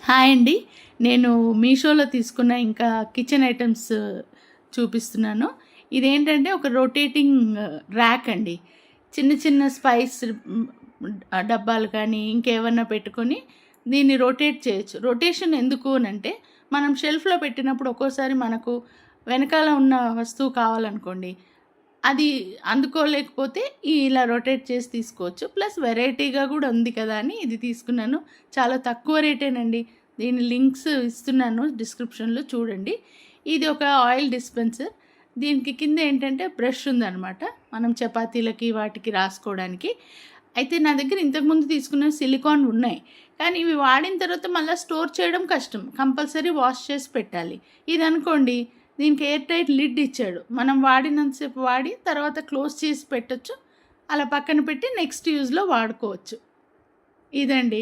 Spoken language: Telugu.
హాయ్ అండి. నేను మీషోలో తీసుకున్న ఇంకా కిచెన్ ఐటమ్స్ చూపిస్తున్నాను. ఇదేంటంటే ఒక రొటేటింగ్ ర్యాక్ అండి. చిన్న చిన్న స్పైస్ డబ్బాలు కానీ ఇంకేమన్నా పెట్టుకొని దీన్ని రొటేట్ చేయొచ్చు. రొటేషన్ ఎందుకు అనంటే మనం షెల్ఫ్‌లో పెట్టినప్పుడు ఒక్కోసారి మనకు వెనకాల ఉన్న వస్తువు కావాలనుకోండి, అది అందుకోలేకపోతే ఇలా రొటేట్ చేసి తీసుకోవచ్చు. ప్లస్ వెరైటీగా కూడా ఉంది కదా అని ఇది తీసుకున్నాను. చాలా తక్కువ రేటేనండి. దీని లింక్స్ ఇస్తున్నాను డిస్క్రిప్షన్లో చూడండి. ఇది ఒక ఆయిల్ డిస్పెన్సర్. దీనికి కింద ఏంటంటే బ్రష్ ఉందన్నమాట, మనం చపాతీలకి వాటికి రాసుకోవడానికి. అయితే నా దగ్గర ఇంతకుముందు తీసుకున్న సిలికాన్ ఉన్నాయి, కానీ ఇవి వాడిన తర్వాత మళ్ళీ స్టోర్ చేయడం కష్టం. కంపల్సరీ వాష్ చేసి పెట్టాలి. ఇది అనుకోండి, దీనికి ఎయిర్ టైట్ లిడ్ ఇచ్చాడు. మనం వాడినంతసేపు వాడి తర్వాత క్లోజ్ చేసి పెట్టచ్చు. అలా పక్కన పెట్టి నెక్స్ట్ యూజ్లో వాడుకోవచ్చు. ఇదండి.